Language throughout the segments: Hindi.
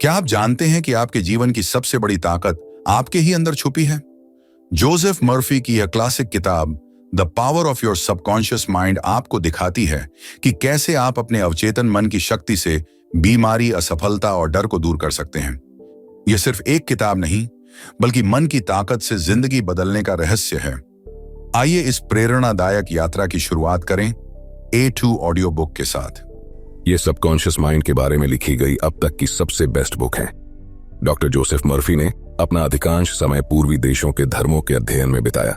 क्या आप जानते हैं कि आपके जीवन की सबसे बड़ी ताकत आपके ही अंदर छुपी है? जोसेफ मर्फी की यह क्लासिक किताब the power of your subconscious mind आपको दिखाती है कि कैसे आप अपने अवचेतन मन की शक्ति से बीमारी, असफलता और डर को दूर कर सकते हैं। यह सिर्फ एक किताब नहीं, बल्कि मन की ताकत से जिंदगी बदलने का रहस्य है। आइए इस प्रेरणादायक यात्रा की शुरुआत करें A2 ऑडियो बुक के साथ। ये सबकॉन्शियस माइंड के बारे में लिखी गई अब तक की सबसे बेस्ट बुक है। डॉक्टर जोसेफ मर्फी ने अपना अधिकांश समय पूर्वी देशों के धर्मों के अध्ययन में बिताया।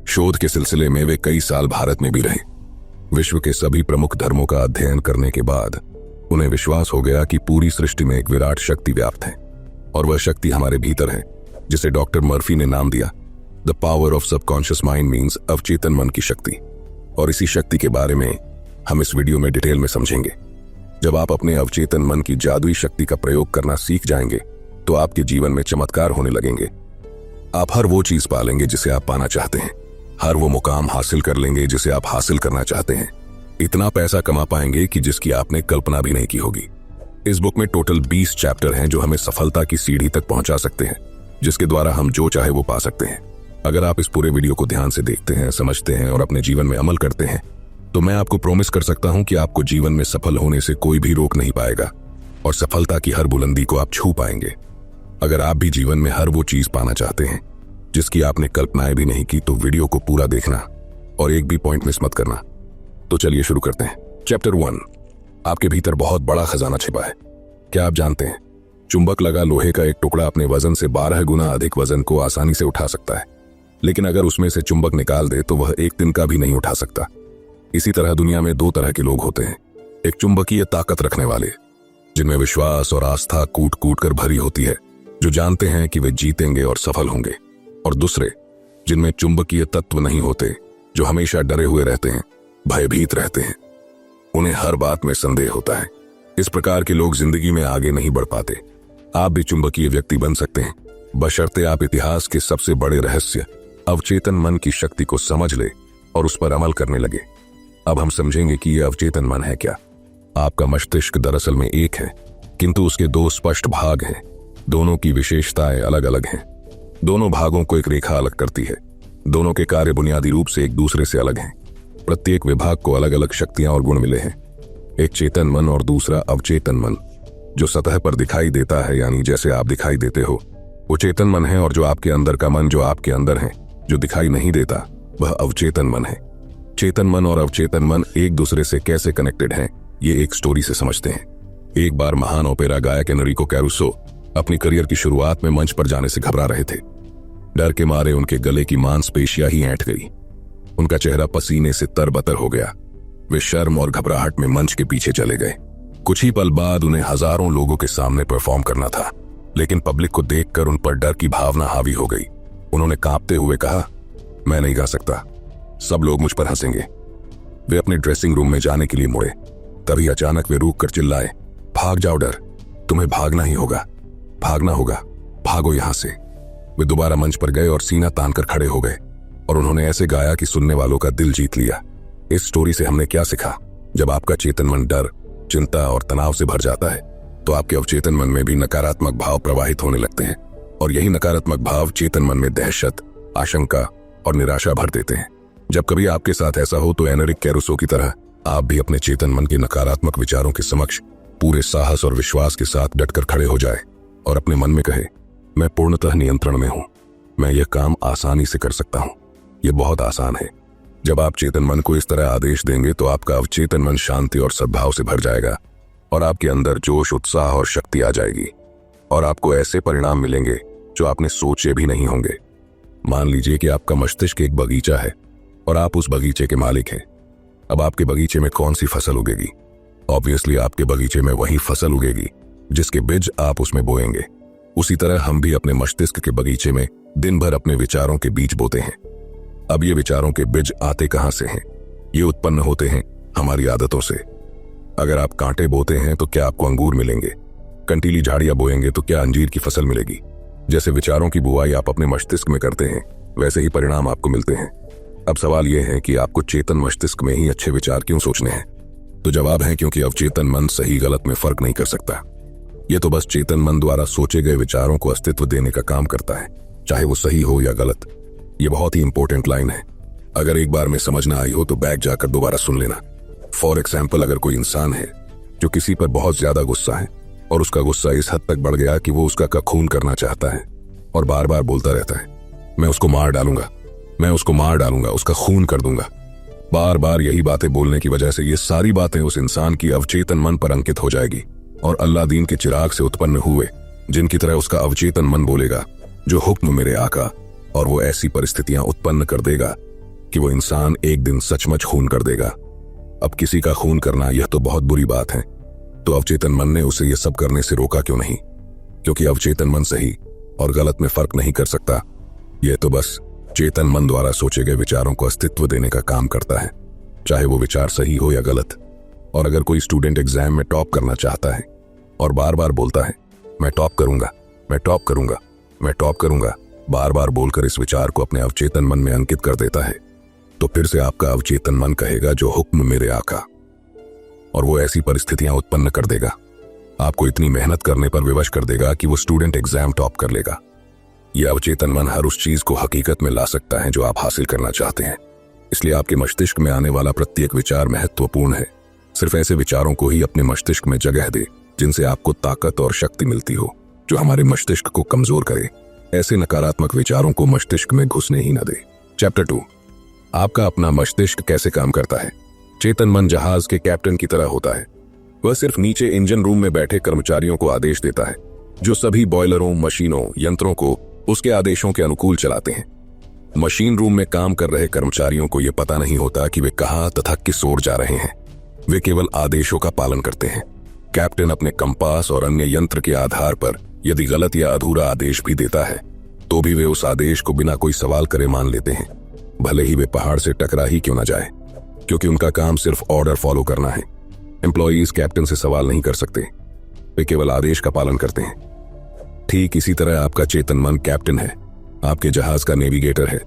शोध के सिलसिले में वे कई साल भारत में भी रहे। विश्व के सभी प्रमुख धर्मों का अध्ययन करने के बाद उन्हें विश्वास हो गया कि पूरी सृष्टि में एक विराट शक्ति व्याप्त है, और वह शक्ति हमारे भीतर है, जिसे डॉक्टर मर्फी ने नाम दिया the power of subconscious mind means अवचेतन मन की शक्ति। और इसी शक्ति के बारे में हम इस वीडियो में डिटेल में समझेंगे। जब आप अपने अवचेतन मन की जादुई शक्ति का प्रयोग करना सीख जाएंगे तो आपके जीवन में चमत्कार होने लगेंगे। आप हर वो चीज पालेंगे जिसे आप पाना चाहते हैं, हर वो मुकाम हासिल कर लेंगे जिसे आप हासिल करना चाहते हैं। इतना पैसा कमा पाएंगे कि जिसकी आपने कल्पना भी नहीं की होगी। इस बुक में टोटल 20 चैप्टर हैं जो हमें सफलता की सीढ़ी तक पहुंचा सकते हैं, जिसके द्वारा हम जो चाहे वो पा सकते हैं। अगर आप इस पूरे वीडियो को ध्यान से देखते हैं, समझते हैं और अपने जीवन में अमल करते हैं तो मैं आपको प्रॉमिस कर सकता हूं कि आपको जीवन में सफल होने से कोई भी रोक नहीं पाएगा और सफलता की हर बुलंदी को आप छू पाएंगे। अगर आप भी जीवन में हर वो चीज पाना चाहते हैं जिसकी आपने कल्पनाएं भी नहीं की तो वीडियो को पूरा देखना और एक भी पॉइंट मिस मत करना। तो चलिए शुरू करते हैं। चैप्टर 1, आपके भीतर बहुत बड़ा खजाना छिपा है। क्या आप जानते हैं, चुंबक लगा लोहे का एक टुकड़ा अपने वजन से 12 गुना अधिक वजन को आसानी से उठा सकता है, लेकिन अगर उसमें से चुंबक निकाल दे तो वह एक दिन का भी नहीं उठा सकता। इसी तरह दुनिया में 2 तरह के लोग होते हैं। एक चुंबकीय ताकत रखने वाले, जिनमें विश्वास और आस्था कूट कूट कर भरी होती है, जो जानते हैं कि वे जीतेंगे और सफल होंगे। और दूसरे, जिनमें चुंबकीय तत्व नहीं होते, जो हमेशा डरे हुए रहते हैं, भयभीत रहते हैं, उन्हें हर बात में संदेह होता है। इस प्रकार के लोग जिंदगी में आगे नहीं बढ़ पाते। आप भी चुंबकीय व्यक्ति बन सकते हैं, बशर्ते आप इतिहास के सबसे बड़े रहस्य अवचेतन मन की शक्ति को समझ ले और उस पर अमल करने लगे। अब हम समझेंगे कि यह अवचेतन मन है क्या। आपका मस्तिष्क दरअसल में एक है, किंतु उसके 2 स्पष्ट भाग हैं। दोनों की विशेषताएं अलग अलग हैं। दोनों भागों को एक रेखा अलग करती है। दोनों के कार्य बुनियादी रूप से एक दूसरे से अलग हैं। प्रत्येक विभाग को अलग अलग शक्तियां और गुण मिले हैं। एक चेतन मन और दूसरा अवचेतन मन। जो सतह पर दिखाई देता है, यानी जैसे आप दिखाई देते हो, वो चेतन मन है, और जो आपके अंदर का मन, जो आपके अंदर है, जो दिखाई नहीं देता, वह अवचेतन मन है। चेतन मन और अवचेतन मन एक दूसरे से कैसे कनेक्टेड हैं, ये एक स्टोरी से समझते हैं। एक बार महान ओपेरा गायक एनरिको कैरुसो अपनी करियर की शुरुआत में मंच पर जाने से घबरा रहे थे। डर के मारे उनके गले की मांसपेशियां ही ऐंठ गई। उनका चेहरा पसीने से तरबतर हो गया। वे शर्म और घबराहट में मंच के पीछे चले गए। कुछ ही पल बाद उन्हें हजारों लोगों के सामने परफॉर्म करना था, लेकिन पब्लिक को देखकर उन पर डर की भावना हावी हो गई। उन्होंने कांपते हुए कहा, मैं नहीं गा सकता, सब लोग मुझ पर हंसेंगे। वे अपने ड्रेसिंग रूम में जाने के लिए मुड़े। तभी अचानक वे रुक कर चिल्लाए, भाग जाओ डर, तुम्हें भागना ही होगा, भागना होगा, भागो यहां से। वे दोबारा मंच पर गए और सीना तानकर खड़े हो गए, और उन्होंने ऐसे गाया कि सुनने वालों का दिल जीत लिया। इस स्टोरी से हमने क्या सीखा? जब आपका चेतन मन डर, चिंता और तनाव से भर जाता है तो आपके अवचेतन मन में भी नकारात्मक भाव प्रवाहित होने लगते हैं, और यही नकारात्मक भाव चेतन मन में दहशत, आशंका और निराशा भर देते हैं। जब कभी आपके साथ ऐसा हो तो एनरिक कैरुसो की तरह आप भी अपने चेतन मन के नकारात्मक विचारों के समक्ष पूरे साहस और विश्वास के साथ डटकर खड़े हो जाए और अपने मन में कहे, मैं पूर्णतः नियंत्रण में हूं, मैं यह काम आसानी से कर सकता हूं, यह बहुत आसान है। जब आप चेतन मन को इस तरह आदेश देंगे तो आपका अवचेतन मन शांति और सद्भाव से भर जाएगा, और आपके अंदर जोश, उत्साह और शक्ति आ जाएगी, और आपको ऐसे परिणाम मिलेंगे जो आपने सोचे भी नहीं होंगे। मान लीजिए कि आपका मस्तिष्क एक बगीचा है और आप उस बगीचे के मालिक हैं। अब आपके बगीचे में कौन सी फसल उगेगी? ऑब्वियसली आपके बगीचे में वही फसल उगेगी जिसके बीज आप उसमें बोएंगे। उसी तरह हम भी अपने मस्तिष्क के बगीचे में दिन भर अपने विचारों के बीज बोते हैं। अब ये विचारों के बीज आते कहां से हैं? ये उत्पन्न होते हैं हमारी आदतों से। अगर आप कांटे बोते हैं तो क्या आपको अंगूर मिलेंगे? कंटीली झाड़ियां बोएंगे तो क्या अंजीर की फसल मिलेगी? जैसे विचारों की बुआई आप अपने मस्तिष्क में करते हैं, वैसे ही परिणाम आपको मिलते हैं। अब सवाल यह है कि आपको चेतन मस्तिष्क में ही अच्छे विचार क्यों सोचने हैं? तो जवाब है क्योंकि अवचेतन मन सही गलत में फर्क नहीं कर सकता। ये तो बस चेतन मन द्वारा सोचे गए विचारों को अस्तित्व देने का काम करता है, चाहे वो सही हो या गलत। ये बहुत ही इंपॉर्टेंट लाइन है। अगर एक बार में समझ ना आई हो तो बैक जाकर दोबारा सुन लेना। फॉर एग्जाम्पल, अगर कोई इंसान है जो किसी पर बहुत ज्यादा गुस्सा है और उसका गुस्सा इस हद तक बढ़ गया कि वो उसका खून करना चाहता है और बार बार बोलता रहता है, मैं उसको मार डालूंगा, मैं उसको मार डालूंगा, उसका खून कर दूंगा। बार बार यही बातें बोलने की वजह से ये सारी बातें उस इंसान की अवचेतन मन पर अंकित हो जाएगी और अल्लादीन के चिराग से उत्पन्न हुए जिनकी तरह उसका अवचेतन मन बोलेगा, जो हुक्म मेरे आका, और वो ऐसी परिस्थितियां उत्पन्न कर देगा कि वो इंसान एक दिन सचमुच खून कर देगा। अब किसी का खून करना यह तो बहुत बुरी बात है, तो अवचेतन मन ने उसे यह सब करने से रोका क्यों नहीं? क्योंकि अवचेतन मन सही और गलत में फर्क नहीं कर सकता। यह तो बस चेतन मन द्वारा सोचे गए विचारों को अस्तित्व देने का काम करता है, चाहे वो विचार सही हो या गलत। और अगर कोई स्टूडेंट एग्जाम में टॉप करना चाहता है और बार बार बोलता है, मैं टॉप करूंगा, मैं टॉप करूंगा, मैं टॉप करूंगा, बार बार बोलकर इस विचार को अपने अवचेतन मन में अंकित कर देता है, तो फिर से आपका अवचेतन मन कहेगा, जो हुक्म मेरे आका, और वो ऐसी परिस्थितियां उत्पन्न कर देगा, आपको इतनी मेहनत करने पर विवश कर देगा कि वो स्टूडेंट एग्जाम टॉप कर लेगा। यह अवचेतन मन हर उस चीज को हकीकत में ला सकता है जो आप हासिल करना चाहते हैं। इसलिए आपके मस्तिष्क में आने वाला प्रत्येक विचार महत्वपूर्ण है। सिर्फ ऐसे विचारों को ही अपने मस्तिष्क में जगह दे जिनसे आपको ताकत और शक्ति मिलती हो, जो हमारे मस्तिष्क को कमजोर करे। ऐसे नकारात्मक विचारों को मस्तिष्क में घुसने ही न दे। चैप्टर 2, आपका अपना मस्तिष्क कैसे काम करता है। चेतन मन जहाज के कैप्टन की तरह होता है। वह सिर्फ नीचे इंजन रूम में बैठे कर्मचारियों को आदेश देता है, जो सभी बॉयलरों, मशीनों, यंत्रों को उसके आदेशों के अनुकूल चलाते हैं। मशीन रूम में काम कर रहे कर्मचारियों को यह पता नहीं होता कि वे कहां तथा किस ओर जा रहे हैं। वे केवल आदेशों का पालन करते हैं। कैप्टन अपने कंपास और अन्य यंत्र के आधार पर यदि गलत या अधूरा आदेश भी देता है तो भी वे उस आदेश को बिना कोई सवाल करे मान लेते हैं, भले ही वे पहाड़ से टकरा ही क्यों न जाए, क्योंकि उनका काम सिर्फ ऑर्डर फॉलो करना है। एम्प्लॉयज कैप्टन से सवाल नहीं कर सकते, वे केवल आदेश का पालन करते हैं। ठीक इसी तरह आपका चेतन मन कैप्टन है, आपके जहाज का नेविगेटर है।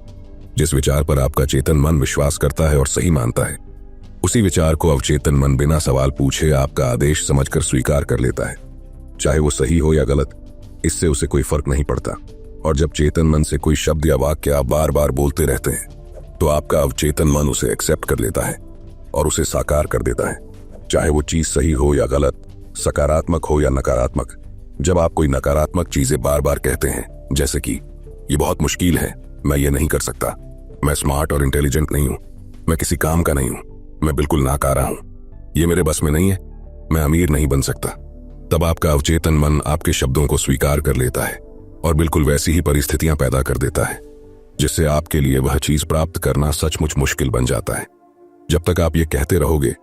जिस विचार पर आपका चेतन मन विश्वास करता है और सही मानता है, उसी विचार को अवचेतन मन बिना सवाल पूछे आपका आदेश समझकर स्वीकार कर लेता है, चाहे वो सही हो या गलत। इससे उसे कोई फर्क नहीं पड़ता। और जब चेतन मन से कोई शब्द या वाक्य आप बार बार बोलते रहते हैं तो आपका अवचेतन मन उसे एक्सेप्ट कर लेता है और उसे साकार कर देता है, चाहे वो चीज सही हो या गलत, सकारात्मक हो या नकारात्मक। जब आप कोई नकारात्मक चीजें बार बार कहते हैं, जैसे कि ये बहुत मुश्किल है, मैं ये नहीं कर सकता, मैं स्मार्ट और इंटेलिजेंट नहीं हूं, मैं किसी काम का नहीं हूं, मैं बिल्कुल नाकारा हूं, ये मेरे बस में नहीं है, मैं अमीर नहीं बन सकता, तब आपका अवचेतन मन आपके शब्दों को स्वीकार कर लेता है और बिल्कुल वैसी ही परिस्थितियां पैदा कर देता है जिससे आपके लिए वह चीज प्राप्त करना सचमुच मुश्किल बन जाता है। जब तक आप ये कहते रहोगे,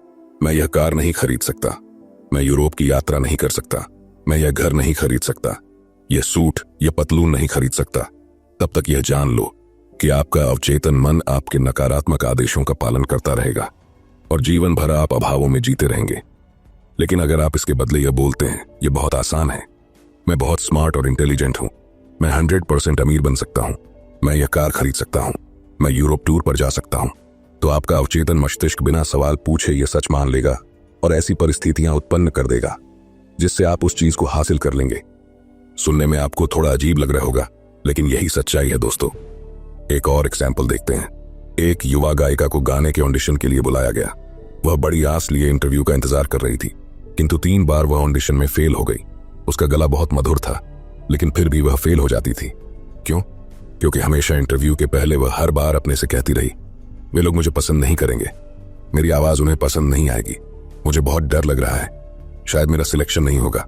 मैं यह कार नहीं खरीद सकता, मैं यूरोप की यात्रा नहीं कर सकता, मैं यह घर नहीं खरीद सकता, यह सूट, यह पतलून नहीं खरीद सकता, तब तक यह जान लो कि आपका अवचेतन मन आपके नकारात्मक आदेशों का पालन करता रहेगा और जीवन भर आप अभावों में जीते रहेंगे। लेकिन अगर आप इसके बदले यह बोलते हैं, यह बहुत आसान है, मैं बहुत स्मार्ट और इंटेलिजेंट हूं, मैं 100% अमीर बन सकता हूं, मैं यह कार खरीद सकता हूं, मैं यूरोप टूर पर जा सकता हूं, तो आपका अवचेतन मस्तिष्क बिना सवाल पूछे यह सच मान लेगा और ऐसी परिस्थितियां उत्पन्न कर देगा जिससे आप उस चीज को हासिल कर लेंगे। सुनने में आपको थोड़ा अजीब लग रहा होगा, लेकिन यही सच्चाई है दोस्तों। एक और एग्जाम्पल देखते हैं। एक युवा गायिका को गाने के ऑडिशन के लिए बुलाया गया। वह बड़ी आस लिए इंटरव्यू का इंतजार कर रही थी, किंतु 3 बार वह ऑडिशन में फेल हो गई। उसका गला बहुत मधुर था, लेकिन फिर भी वह फेल हो जाती थी। क्यों? क्योंकि हमेशा इंटरव्यू के पहले वह हर बार अपने से कहती रही, वे लोग मुझे पसंद नहीं करेंगे, मेरी आवाज उन्हें पसंद नहीं आएगी, मुझे बहुत डर लग रहा है, शायद मेरा सिलेक्शन नहीं होगा।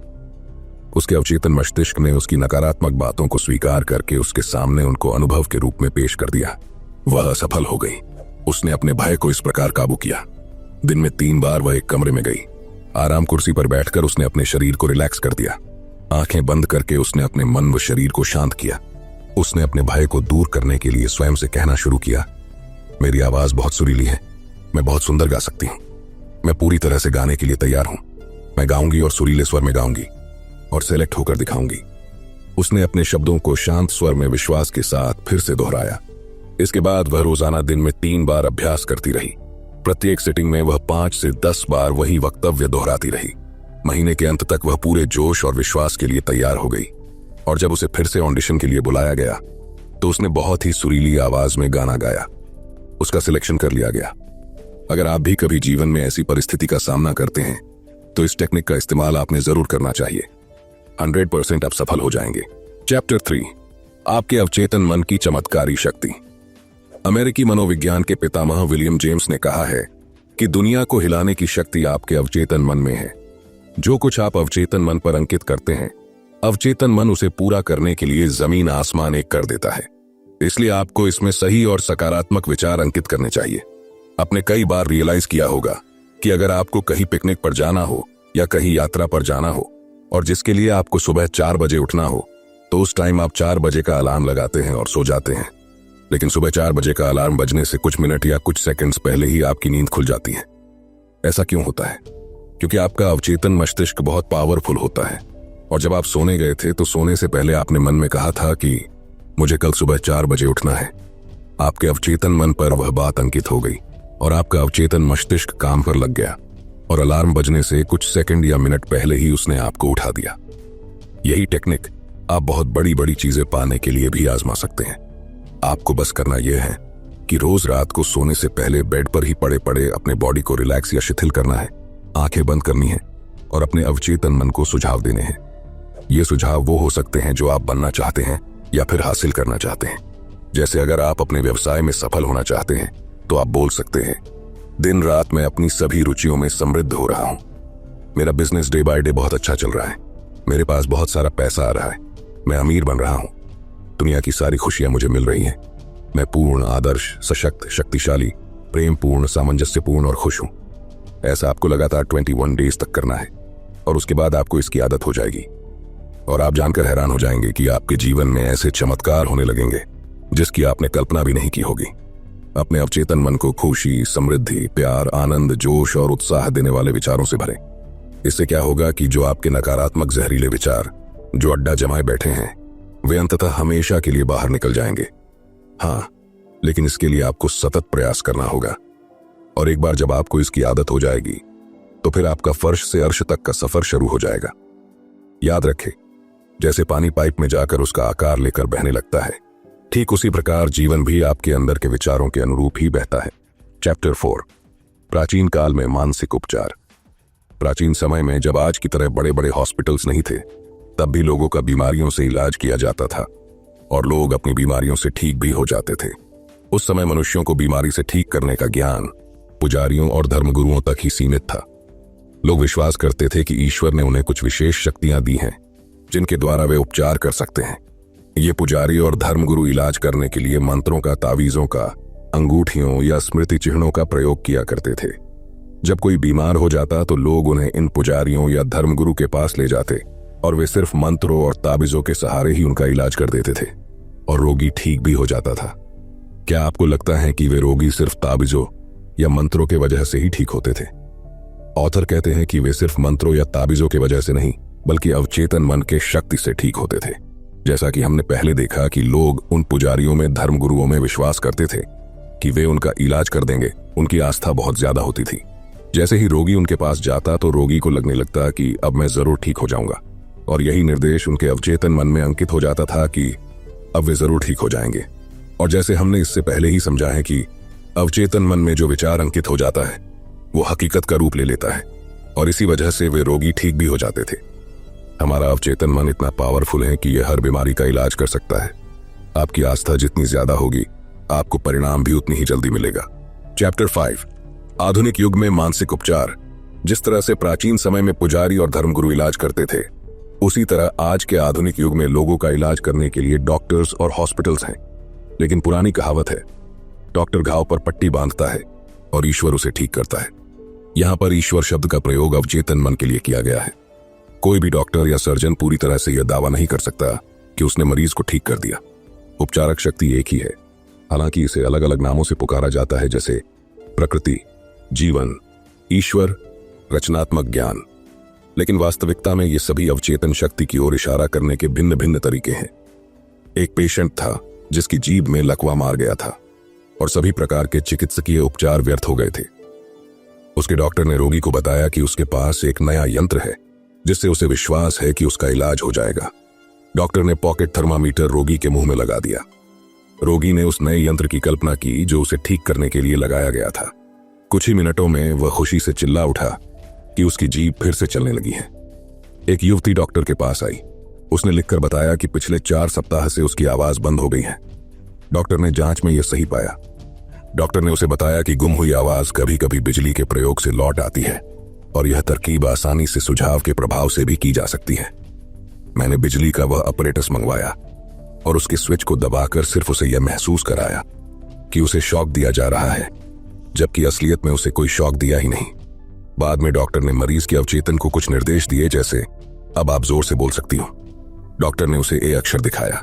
उसके अवचेतन मस्तिष्क ने उसकी नकारात्मक बातों को स्वीकार करके उसके सामने उनको अनुभव के रूप में पेश कर दिया। वह असफल हो गई। उसने अपने भय को इस प्रकार काबू किया। दिन में 3 बार वह एक कमरे में गई। आराम कुर्सी पर बैठकर उसने अपने शरीर को रिलैक्स कर दिया। आंखें बंद करके उसने अपने मन व शरीर को शांत किया। उसने अपने भय को दूर करने के लिए स्वयं से कहना शुरू किया, मेरी आवाज बहुत सुरीली है, मैं बहुत सुंदर गा सकती हूँ, मैं पूरी तरह से गाने के लिए तैयार हूँ, मैं गाऊंगी और सुरीले स्वर में गाऊंगी और सेलेक्ट होकर दिखाऊंगी। उसने अपने शब्दों को शांत स्वर में विश्वास के साथ फिर से दोहराया। इसके बाद वह रोजाना दिन में 3 बार अभ्यास करती रही। प्रत्येक सिटिंग में वह 5 से 10 बार वही वक्तव्य दोहराती रही। महीने के अंत तक वह पूरे जोश और विश्वास के लिए तैयार हो गई, और जब उसे फिर से ऑडिशन के लिए बुलाया गया तो उसने बहुत ही सुरीली आवाज में गाना गाया। उसका सिलेक्शन कर लिया गया। अगर आप भी कभी जीवन में ऐसी परिस्थिति का सामना करते हैं तो इस टेक्निक का इस्तेमाल आपने जरूर करना चाहिए। 100% आप सफल हो जाएंगे। चैप्टर 3, आपके अवचेतन मन की चमत्कारी शक्ति। अमेरिकी मनोविज्ञान के पितामह विलियम जेम्स ने कहा है कि दुनिया को हिलाने की शक्ति आपके अवचेतन मन में है। जो कुछ आप अवचेतन मन पर अंकित करते हैं, अवचेतन मन उसे पूरा करने के लिए जमीन आसमान एक कर देता है। इसलिए आपको इसमें सही और सकारात्मक विचार अंकित करने चाहिए। आपने कई बार रियलाइज किया होगा कि अगर आपको कहीं पिकनिक पर जाना हो या कहीं यात्रा पर जाना हो और जिसके लिए आपको सुबह 4 बजे उठना हो, तो उस टाइम आप 4 बजे का अलार्म लगाते हैं और सो जाते हैं। लेकिन सुबह 4 बजे का अलार्म बजने से कुछ मिनट या कुछ सेकंड्स पहले ही आपकी नींद खुल जाती है। ऐसा क्यों होता है? क्योंकि आपका अवचेतन मस्तिष्क बहुत पावरफुल होता है, और जब आप सोने गए थे तो सोने से पहले आपने मन में कहा था कि मुझे कल सुबह 4 बजे उठना है। आपके अवचेतन मन पर वह बात अंकित हो गई और आपका अवचेतन मस्तिष्क काम पर लग गया, और अलार्म बजने से कुछ सेकंड या मिनट पहले ही उसने आपको उठा दिया। यही टेक्निक आप बहुत बड़ी बड़ी चीजें पाने के लिए भी आजमा सकते हैं। आपको बस करना यह है कि रोज रात को सोने से पहले बेड पर ही पड़े पड़े अपने बॉडी को रिलैक्स या शिथिल करना है, आंखें बंद करनी है और अपने अवचेतन मन को सुझाव देने हैं। ये सुझाव वो हो सकते हैं जो आप बनना चाहते हैं या फिर हासिल करना चाहते हैं। जैसे अगर आप अपने व्यवसाय में सफल होना चाहते हैं तो आप बोल सकते हैं, दिन रात मैं अपनी सभी रुचियों में समृद्ध हो रहा हूं। मेरा बिजनेस डे बाय डे बहुत अच्छा चल रहा है। मेरे पास बहुत सारा पैसा आ रहा है। मैं अमीर बन रहा हूं। दुनिया की सारी खुशियां मुझे मिल रही हैं। मैं पूर्ण, आदर्श, सशक्त, शक्तिशाली, प्रेमपूर्ण, सामंजस्यपूर्ण और खुश हूं। ऐसा आपको लगातार 21 डेज तक करना है, और उसके बाद आपको इसकी आदत हो जाएगी और आप जानकर हैरान हो जाएंगे कि आपके जीवन में ऐसे चमत्कार होने लगेंगे जिसकी आपने कल्पना भी नहीं की होगी। अपने अवचेतन मन को खुशी, समृद्धि, प्यार, आनंद, जोश और उत्साह देने वाले विचारों से भरें। इससे क्या होगा कि जो आपके नकारात्मक जहरीले विचार जो अड्डा जमाए बैठे हैं, वे अंततः हमेशा के लिए बाहर निकल जाएंगे। हाँ, लेकिन इसके लिए आपको सतत प्रयास करना होगा, और एक बार जब आपको इसकी आदत हो जाएगी तो फिर आपका फर्श से अर्श तक का सफर शुरू हो जाएगा। याद रखें, जैसे पानी पाइप में जाकर उसका आकार लेकर बहने लगता है, ठीक उसी प्रकार जीवन भी आपके अंदर के विचारों के अनुरूप ही बहता है। चैप्टर 4, प्राचीन काल में मानसिक उपचार। प्राचीन समय में जब आज की तरह बड़े बड़े हॉस्पिटल्स नहीं थे, तब भी लोगों का बीमारियों से इलाज किया जाता था और लोग अपनी बीमारियों से ठीक भी हो जाते थे। उस समय मनुष्यों को बीमारी से ठीक करने का ज्ञान पुजारियों और धर्मगुरुओं तक ही सीमित था। लोग विश्वास करते थे कि ईश्वर ने उन्हें कुछ विशेष शक्तियां दी हैं जिनके द्वारा वे उपचार कर सकते हैं। ये पुजारी और धर्मगुरु इलाज करने के लिए मंत्रों का, तावीजों का, अंगूठियों या स्मृति चिन्हों का प्रयोग किया करते थे। जब कोई बीमार हो जाता तो लोग उन्हें इन पुजारियों या धर्मगुरु के पास ले जाते और वे सिर्फ मंत्रों और तावीजों के सहारे ही उनका इलाज कर देते थे और रोगी ठीक भी हो जाता था। क्या आपको लगता है कि वे रोगी सिर्फ तावीजों या मंत्रों के वजह से ही ठीक होते थे? ऑथर कहते हैं कि वे सिर्फ मंत्रों या तावीजों के वजह से नहीं, बल्कि अवचेतन मन के शक्ति से ठीक होते थे। जैसा कि हमने पहले देखा कि लोग उन पुजारियों में, धर्मगुरुओं में विश्वास करते थे कि वे उनका इलाज कर देंगे। उनकी आस्था बहुत ज्यादा होती थी। जैसे ही रोगी उनके पास जाता तो रोगी को लगने लगता कि अब मैं जरूर ठीक हो जाऊंगा, और यही निर्देश उनके अवचेतन मन में अंकित हो जाता था कि अब वे जरूर ठीक हो जाएंगे। और जैसे हमने इससे पहले ही समझा है कि अवचेतन मन में जो विचार अंकित हो जाता है वो हकीकत का रूप ले लेता है, और इसी वजह से वे रोगी ठीक भी हो जाते थे। हमारा अवचेतन मन इतना पावरफुल है कि यह हर बीमारी का इलाज कर सकता है। आपकी आस्था जितनी ज्यादा होगी, आपको परिणाम भी उतनी ही जल्दी मिलेगा। चैप्टर 5, आधुनिक युग में मानसिक उपचार। जिस तरह से प्राचीन समय में पुजारी और धर्मगुरु इलाज करते थे, उसी तरह आज के आधुनिक युग में लोगों का इलाज करने के लिए डॉक्टर्स और हॉस्पिटल्स हैं। लेकिन पुरानी कहावत है, डॉक्टर घाव पर पट्टी बांधता है और ईश्वर उसे ठीक करता है। यहां पर ईश्वर शब्द का प्रयोग अवचेतन मन के लिए किया गया है। कोई भी डॉक्टर या सर्जन पूरी तरह से यह दावा नहीं कर सकता कि उसने मरीज को ठीक कर दिया। उपचारक शक्ति एक ही है, हालांकि इसे अलग अलग नामों से पुकारा जाता है, जैसे प्रकृति, जीवन, ईश्वर, रचनात्मक ज्ञान। लेकिन वास्तविकता में ये सभी अवचेतन शक्ति की ओर इशारा करने के भिन्न भिन्न तरीके हैं। एक पेशेंट था जिसकी जीभ में लकवा मार गया था और सभी प्रकार के चिकित्सकीय उपचार व्यर्थ हो गए थे। उसके डॉक्टर ने रोगी को बताया कि उसके पास एक नया यंत्र है जिससे उसे विश्वास है कि उसका इलाज हो जाएगा। डॉक्टर ने पॉकेट थर्मामीटर रोगी के मुंह में लगा दिया। रोगी ने उस नए यंत्र की कल्पना की जो उसे ठीक करने के लिए लगाया गया था। कुछ ही मिनटों में वह खुशी से चिल्ला उठा कि उसकी जीभ फिर से चलने लगी है। एक युवती डॉक्टर के पास आई। उसने लिखकर बताया कि पिछले 4 सप्ताह से उसकी आवाज बंद हो गई है। डॉक्टर ने जांच में यह सही पाया। डॉक्टर ने उसे बताया कि गुम हुई आवाज कभी कभी बिजली के प्रयोग से लौट आती है और यह तरकीब आसानी से सुझाव के प्रभाव से भी की जा सकती है। मैंने बिजली का वह अपरेटस मंगवाया और उसके स्विच को दबाकर सिर्फ उसे यह महसूस कराया कि उसे शॉक दिया जा रहा है, जबकि असलियत में उसे कोई शॉक दिया ही नहीं। बाद में डॉक्टर ने मरीज के अवचेतन को कुछ निर्देश दिए, जैसे अब आप जोर से बोल सकती हो। डॉक्टर ने उसे ए अक्षर दिखाया,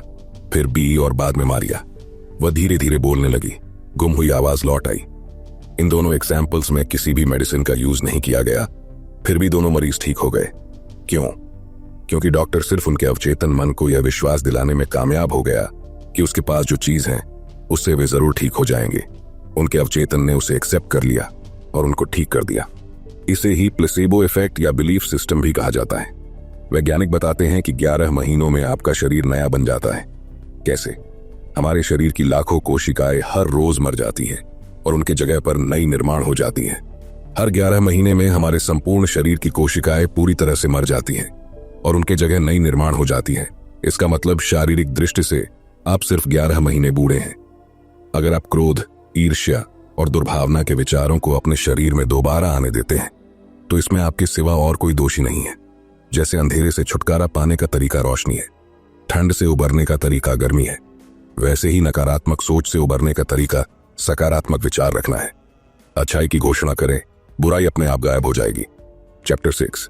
फिर बी और बाद में मारिया। वह धीरे धीरे बोलने लगी। गुम हुई आवाज लौट आई। इन दोनों एग्जाम्पल्स में किसी भी मेडिसिन का यूज नहीं किया गया, फिर भी दोनों मरीज ठीक हो गए। क्यों? क्योंकि डॉक्टर सिर्फ उनके अवचेतन मन को यह विश्वास दिलाने में कामयाब हो गया कि उसके पास जो चीज है उससे वे जरूर ठीक हो जाएंगे। उनके अवचेतन ने उसे एक्सेप्ट कर लिया और उनको ठीक कर दिया। इसे ही प्लेसेबो इफेक्ट या बिलीफ सिस्टम भी कहा जाता है। वैज्ञानिक बताते हैं कि 11 महीनों में आपका शरीर नया बन जाता है। कैसे? हमारे शरीर की लाखों कोशिकाएं हर रोज मर जाती हैं और उनके जगह पर नई निर्माण हो जाती हैं। हर 11 महीने में हमारे संपूर्ण शरीर की कोशिकाएं पूरी तरह से मर जाती हैं और उनके जगह नई निर्माण हो जाती है। इसका मतलब शारीरिक दृष्टि से आप सिर्फ 11 महीने बूढ़े हैं। अगर आप क्रोध, ईर्ष्या और दुर्भावना के विचारों को अपने शरीर में दोबारा आने देते हैं तो इसमें आपके सिवा और कोई दोषी नहीं है। जैसे अंधेरे से छुटकारा पाने का तरीका रोशनी है, ठंड से उबरने का तरीका गर्मी है, वैसे ही नकारात्मक सोच से उबरने का तरीका सकारात्मक विचार रखना है। अच्छाई की घोषणा करें, बुराई अपने आप गायब हो जाएगी। चैप्टर 6,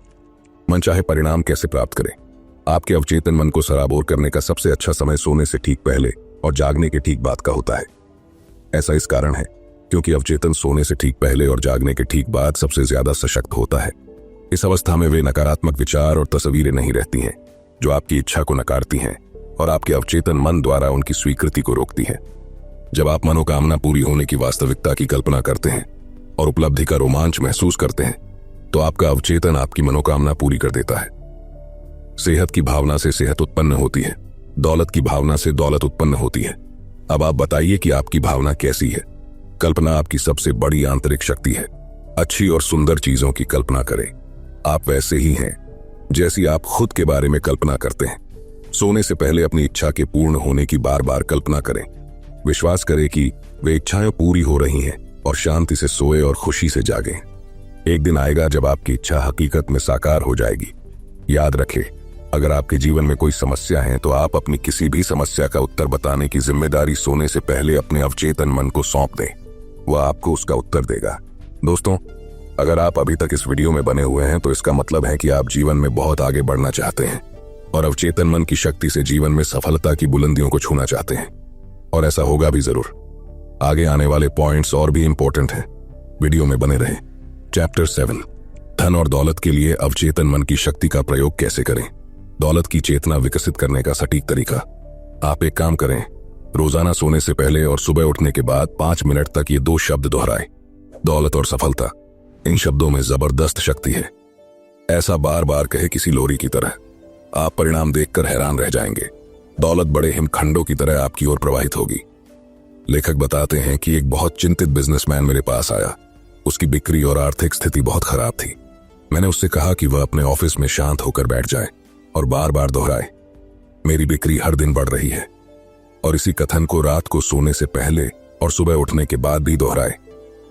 मनचाहे परिणाम कैसे प्राप्त करें। आपके अवचेतन मन को सराबोर करने का सबसे अच्छा समय सोने से ठीक पहले और जागने के ठीक बाद का होता है। ऐसा इस कारण है क्योंकि अवचेतन सोने से ठीक पहले और जागने के ठीक बाद सबसे ज्यादा सशक्त होता है। इस अवस्था में वे नकारात्मक विचार और तस्वीरें नहीं रहती हैं जो आपकी इच्छा को नकारती हैं और आपके अवचेतन मन द्वारा उनकी स्वीकृति को रोकती है। जब आप मनोकामना पूरी होने की वास्तविकता की कल्पना करते हैं और उपलब्धि का रोमांच महसूस करते हैं तो आपका अवचेतन आपकी मनोकामना पूरी कर देता है। सेहत की भावना से सेहत उत्पन्न होती है, दौलत की भावना से दौलत उत्पन्न होती है। अब आप बताइए कि आपकी भावना कैसी है। कल्पना आपकी सबसे बड़ी आंतरिक शक्ति है। अच्छी और सुंदर चीजों की कल्पना करें। आप वैसे ही हैं जैसी आप खुद के बारे में कल्पना करते हैं। सोने से पहले अपनी इच्छा के पूर्ण होने की बार बार कल्पना करें। विश्वास करें कि वे इच्छाएं पूरी हो रही हैं और शांति से सोए और खुशी से जागें। एक दिन आएगा जब आपकी इच्छा हकीकत में साकार हो जाएगी। याद रखें, अगर आपके जीवन में कोई समस्या है तो आप अपनी किसी भी समस्या का उत्तर बताने की जिम्मेदारी सोने से पहले अपने अवचेतन मन को सौंप दें। वह आपको उसका उत्तर देगा। दोस्तों, अगर आप अभी तक इस वीडियो में बने हुए हैं तो इसका मतलब है कि आप जीवन में बहुत आगे बढ़ना चाहते हैं और अवचेतन मन की शक्ति से जीवन में सफलता की बुलंदियों को छूना चाहते हैं, और ऐसा होगा भी जरूर। आगे आने वाले पॉइंट्स और भी इंपॉर्टेंट हैं, वीडियो में बने रहें। चैप्टर 7, धन और दौलत के लिए अवचेतन मन की शक्ति का प्रयोग कैसे करें। दौलत की चेतना विकसित करने का सटीक तरीका। आप एक काम करें, रोजाना सोने से पहले और सुबह उठने के बाद 5 मिनट तक ये 2 शब्द दोहराएं, दौलत और सफलता। इन शब्दों में जबरदस्त शक्ति है। ऐसा बार बार कहे किसी लोरी की तरह, आप परिणाम देखकर हैरान रह जाएंगे। दौलत बड़े हिमखंडों की तरह आपकी ओर प्रवाहित होगी। लेखक बताते हैं कि एक बहुत चिंतित बिजनेसमैन मेरे पास आया। उसकी बिक्री और आर्थिक स्थिति बहुत खराब थी। मैंने उससे कहा कि वह अपने ऑफिस में शांत होकर बैठ जाए और बार बार दोहराए, मेरी बिक्री हर दिन बढ़ रही है। और इसी कथन को रात को सोने से पहले और सुबह उठने के बाद भी दोहराए।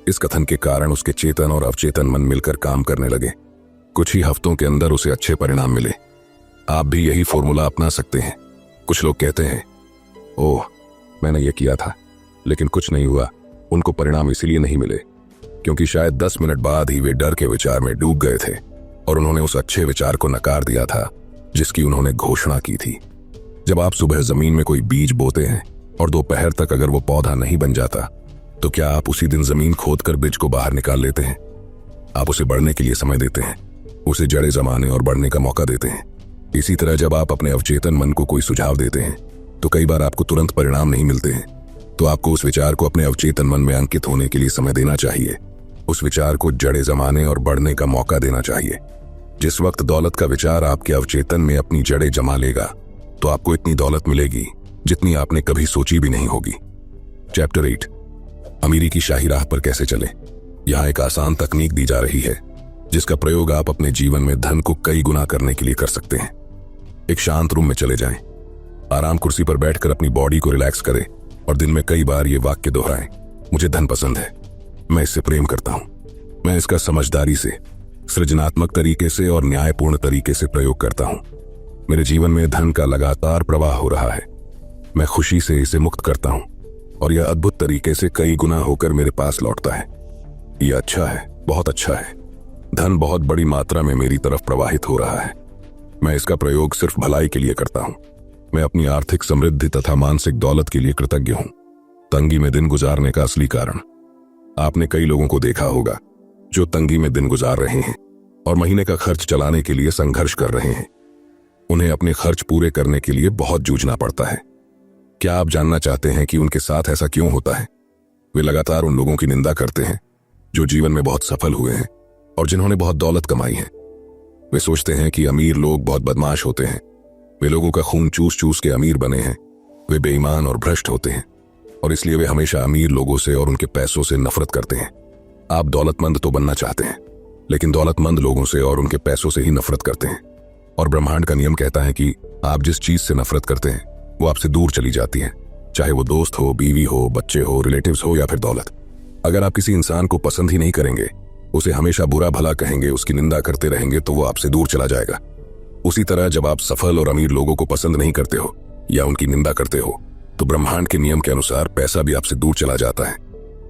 इस कथन के कारण उसके चेतन और अवचेतन मन मिलकर काम करने लगे। कुछ ही हफ्तों के अंदर उसे अच्छे परिणाम मिले। आप भी यही फॉर्मूला अपना सकते हैं। कुछ लोग कहते हैं, ओह, मैंने ये किया था लेकिन कुछ नहीं हुआ। उनको परिणाम इसीलिए नहीं मिले क्योंकि शायद 10 मिनट बाद ही वे डर के विचार में डूब गए थे और उन्होंने उस अच्छे विचार को नकार दिया था जिसकी उन्होंने घोषणा की थी। जब आप सुबह जमीन में कोई बीज बोते हैं और दोपहर तक अगर वो पौधा नहीं बन जाता तो क्या आप उसी दिन जमीन खोदकर बीज को बाहर निकाल लेते हैं? आप उसे बढ़ने के लिए समय देते हैं, उसे जड़ें जमाने और बढ़ने का मौका देते हैं। इसी तरह जब आप अपने अवचेतन मन को कोई सुझाव देते हैं तो कई बार आपको तुरंत परिणाम नहीं मिलते हैं, तो आपको उस विचार को अपने अवचेतन मन में अंकित होने के लिए समय देना चाहिए। उस विचार को जड़ें जमाने और बढ़ने का मौका देना चाहिए। जिस वक्त दौलत का विचार आपके अवचेतन में अपनी जड़ें जमा लेगा तो आपको इतनी दौलत मिलेगी जितनी आपने कभी सोची भी नहीं होगी। चैप्टर 8, अमीरी की शाही राह पर कैसे चलें। यहाँ एक आसान तकनीक दी जा रही है जिसका प्रयोग आप अपने जीवन में धन को कई गुना करने के लिए कर सकते हैं। एक शांत रूम में चले जाएं, आराम कुर्सी पर बैठकर अपनी बॉडी को रिलैक्स करें और दिन में कई बार ये वाक्य दोहराएं, मुझे धन पसंद है, मैं इससे प्रेम करता हूं, मैं इसका समझदारी से, सृजनात्मक तरीके से और न्यायपूर्ण तरीके से प्रयोग करता हूं। मेरे जीवन में धन का लगातार प्रवाह हो रहा है, मैं खुशी से इसे मुक्त करता हूं और यह अद्भुत तरीके से कई गुना होकर मेरे पास लौटता है। यह अच्छा है, बहुत अच्छा है। धन बहुत बड़ी मात्रा में मेरी तरफ प्रवाहित हो रहा है। मैं इसका प्रयोग सिर्फ भलाई के लिए करता हूं। मैं अपनी आर्थिक समृद्धि तथा मानसिक दौलत के लिए कृतज्ञ हूं। तंगी में दिन गुजारने का असली कारण। आपने कई लोगों को देखा होगा जो तंगी में दिन गुजार रहे हैं और महीने का खर्च चलाने के लिए संघर्ष कर रहे हैं। उन्हें अपने खर्च पूरे करने के लिए बहुत जूझना पड़ता है। क्या आप जानना चाहते हैं कि उनके साथ ऐसा क्यों होता है? वे लगातार उन लोगों की निंदा करते हैं जो जीवन में बहुत सफल हुए हैं और जिन्होंने बहुत दौलत कमाई है। वे सोचते हैं कि अमीर लोग बहुत बदमाश होते हैं, वे लोगों का खून चूस चूस के अमीर बने हैं, वे बेईमान और भ्रष्ट होते हैं और इसलिए वे हमेशा अमीर लोगों से और उनके पैसों से नफरत करते हैं। आप दौलतमंद तो बनना चाहते हैं, लेकिन दौलतमंद लोगों से और उनके पैसों से ही नफरत करते हैं। और ब्रह्मांड का नियम कहता है कि आप जिस चीज से नफरत करते हैं वो आपसे दूर चली जाती है, चाहे वो दोस्त हो, बीवी हो, बच्चे हो, रिलेटिव्स हो या फिर दौलत। अगर आप किसी इंसान को पसंद ही नहीं करेंगे, उसे हमेशा बुरा भला कहेंगे, उसकी निंदा करते रहेंगे, तो वो आपसे दूर चला जाएगा। उसी तरह जब आप सफल और अमीर लोगों को पसंद नहीं करते हो या उनकी निंदा करते हो तो ब्रह्मांड के नियम के अनुसार पैसा भी आपसे दूर चला जाता है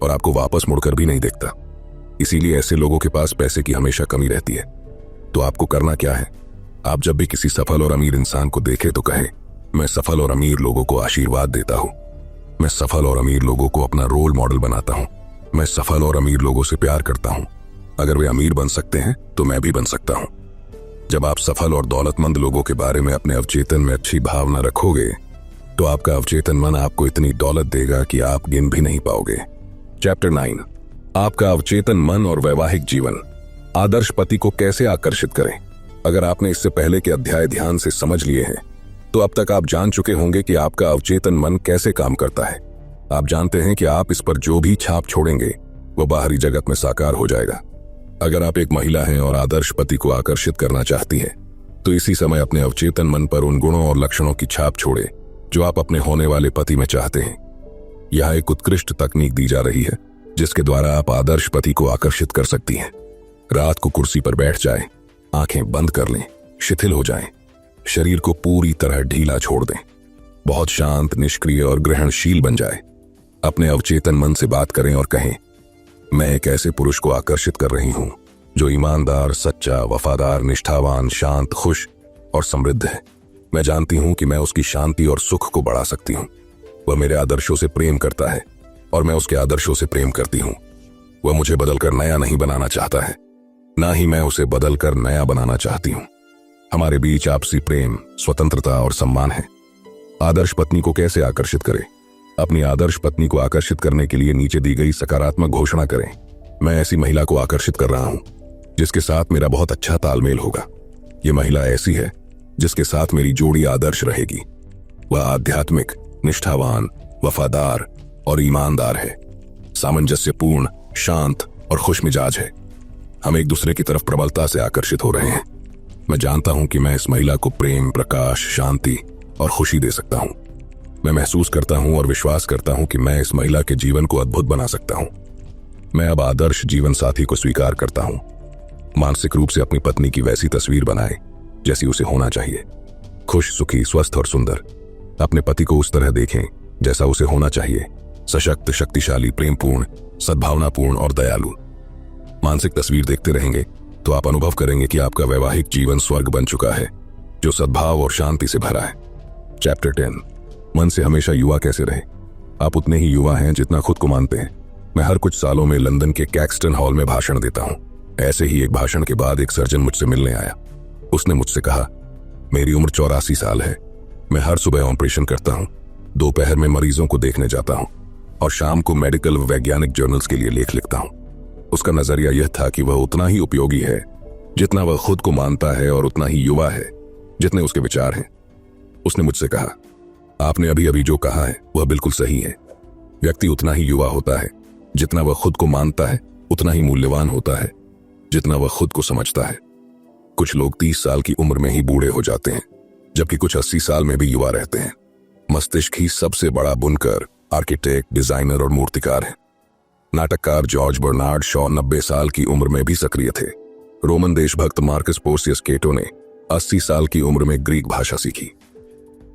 और आपको वापस मुड़कर भी नहीं देखता। इसीलिए ऐसे लोगों के पास पैसे की हमेशा कमी रहती है। तो आपको करना क्या है? आप जब भी किसी सफल और अमीर इंसान को देखें तो कहें, मैं सफल और अमीर लोगों को आशीर्वाद देता हूं, मैं सफल और अमीर लोगों को अपना रोल मॉडल बनाता हूं, मैं सफल और अमीर लोगों से प्यार करता हूं। अगर वे अमीर बन सकते हैं तो मैं भी बन सकता हूं। जब आप सफल और दौलतमंद लोगों के बारे में अपने अवचेतन में अच्छी भावना रखोगे तो आपका अवचेतन मन आपको इतनी दौलत देगा कि आप गिन भी नहीं पाओगे। चैप्टर 9, आपका अवचेतन मन और वैवाहिक जीवन। आदर्श पति को कैसे आकर्षित करें। अगर आपने इससे पहले के अध्याय ध्यान से समझ लिए हैं तो अब तक आप जान चुके होंगे कि आपका अवचेतन मन कैसे काम करता है। आप जानते हैं कि आप इस पर जो भी छाप छोड़ेंगे वह बाहरी जगत में साकार हो जाएगा। अगर आप एक महिला हैं और आदर्श पति को आकर्षित करना चाहती हैं तो इसी समय अपने अवचेतन मन पर उन गुणों और लक्षणों की छाप छोड़े जो आप अपने होने वाले पति में चाहते हैं। यह एक उत्कृष्ट तकनीक दी जा रही है जिसके द्वारा आप आदर्श पति को आकर्षित कर सकती हैं। रात को कुर्सी पर बैठ जाएं, आंखें बंद कर लें, शिथिल हो जाएं, शरीर को पूरी तरह ढीला छोड़ दें, बहुत शांत, निष्क्रिय और ग्रहणशील बन जाए। अपने अवचेतन मन से बात करें और कहें, मैं एक ऐसे पुरुष को आकर्षित कर रही हूं जो ईमानदार, सच्चा, वफादार, निष्ठावान, शांत, खुश और समृद्ध है। मैं जानती हूं कि मैं उसकी शांति और सुख को बढ़ा सकती हूं। वह मेरे आदर्शों से प्रेम करता है और मैं उसके आदर्शों से प्रेम करती हूं। वह मुझे बदलकर नया नहीं बनाना चाहता है, ना ही मैं उसे बदलकर नया बनाना चाहती हूं। हमारे बीच आपसी प्रेम, स्वतंत्रता और सम्मान है। आदर्श पत्नी को कैसे आकर्षित करें। अपनी आदर्श पत्नी को आकर्षित करने के लिए नीचे दी गई सकारात्मक घोषणा करें। मैं ऐसी महिला को आकर्षित कर रहा हूं जिसके साथ मेरा बहुत अच्छा तालमेल होगा। ये महिला ऐसी है जिसके साथ मेरी जोड़ी आदर्श रहेगी। वह आध्यात्मिक, निष्ठावान, वफादार और ईमानदार है, सामंजस्यपूर्ण, शांत और खुशमिजाज है। हम एक दूसरे की तरफ प्रबलता से आकर्षित हो रहे हैं। मैं जानता हूं कि मैं इस महिला को प्रेम, प्रकाश, शांति और खुशी दे सकता हूं। मैं महसूस करता हूं और विश्वास करता हूं कि मैं इस महिला के जीवन को अद्भुत बना सकता हूं। मैं अब आदर्श जीवन साथी को स्वीकार करता हूं। मानसिक रूप से अपनी पत्नी की वैसी तस्वीर बनाएं जैसी उसे होना चाहिए। खुश, सुखी, स्वस्थ और सुंदर। अपने पति को उस तरह देखें जैसा उसे होना चाहिए। सशक्त, शक्तिशाली, प्रेमपूर्ण, सद्भावनापूर्ण और दयालु। मानसिक तस्वीर देखते रहेंगे तो आप अनुभव करेंगे कि आपका वैवाहिक जीवन स्वर्ग बन चुका है जो सद्भाव और शांति से भरा है। चैप्टर 10, मन से हमेशा युवा कैसे रहे। आप उतने ही युवा हैं जितना खुद को मानते हैं। मैं हर कुछ सालों में लंदन के कैक्सटन हॉल में भाषण देता हूं। ऐसे ही एक भाषण के बाद एक सर्जन मुझसे मिलने आया। उसने मुझसे कहा, मेरी उम्र 84 साल है। मैं हर सुबह ऑपरेशन करता हूं, दोपहर में मरीजों को देखने जाता हूं और शाम को मेडिकल वैज्ञानिक जर्नल्स के लिए लेख लिखता हूं। उसका नजरिया यह था कि वह उतना ही उपयोगी है जितना वह खुद को मानता है और उतना ही युवा है जितने उसके विचार हैं। उसने मुझसे कहा, आपने अभी अभी जो कहा है वह बिल्कुल सही है। व्यक्ति उतना ही युवा होता है जितना वह खुद को मानता है, उतना ही मूल्यवान होता है जितना वह खुद को समझता है। कुछ लोग 30 साल की उम्र में ही बूढ़े हो जाते हैं, जबकि कुछ 80 साल में भी युवा रहते हैं। मस्तिष्क ही सबसे बड़ा बुनकर, आर्किटेक्ट, डिजाइनर और मूर्तिकार है। नाटककार जॉर्ज बर्नार्ड शॉ 90 साल की उम्र में भी सक्रिय थे। रोमन देशभक्त मार्कस पोर्सियस केटो ने 80 साल की उम्र में ग्रीक भाषा सीखी।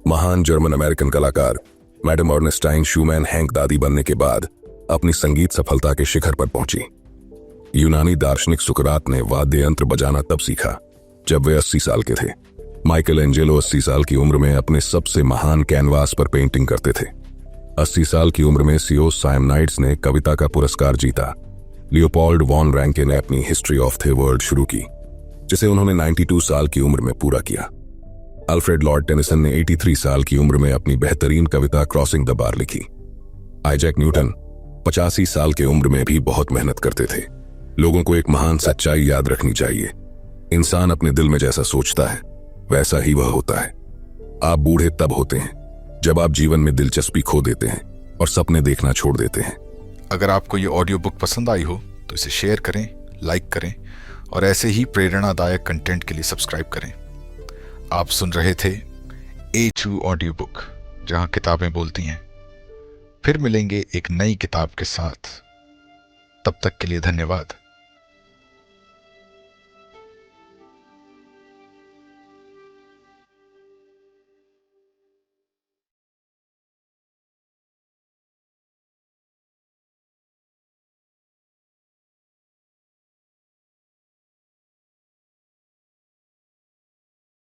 महान जर्मन अमेरिकन कलाकार मैडम अर्नेस्टाइन शूमैन हैंक दादी बनने के बाद अपनी संगीत सफलता के शिखर पर पहुंची। यूनानी दार्शनिक सुकरात ने वाद्य यंत्र बजाना तब सीखा जब वे 80 साल के थे। माइकल एंजेलो 80 साल की उम्र में अपने सबसे महान कैनवास पर पेंटिंग करते थे। 80 साल की उम्र में सियोस साइमनाइड्स ने कविता का पुरस्कार जीता। लियोपोल्ड वॉन रैंके ने अपनी हिस्ट्री ऑफ द वर्ल्ड शुरू की, जिसे उन्होंने 92 साल की उम्र में पूरा किया। अल्फ्रेड लॉर्ड टेनिसन ने 83 साल की उम्र में अपनी बेहतरीन कविता क्रॉसिंग द बार लिखी। आइजैक न्यूटन 85 साल की उम्र में भी बहुत मेहनत करते थे। लोगों को एक महान सच्चाई याद रखनी चाहिए, इंसान अपने दिल में जैसा सोचता है वैसा ही वह होता है। आप बूढ़े तब होते हैं जब आप जीवन में दिलचस्पी खो देते हैं और सपने देखना छोड़ देते हैं। अगर आपको ये ऑडियो बुक पसंद आई हो तो इसे शेयर करें, लाइक करें और ऐसे ही प्रेरणादायक कंटेंट के लिए सब्सक्राइब करें। आप सुन रहे थे A2 ऑडियो बुक, जहां किताबें बोलती हैं। फिर मिलेंगे एक नई किताब के साथ। तब तक के लिए धन्यवाद।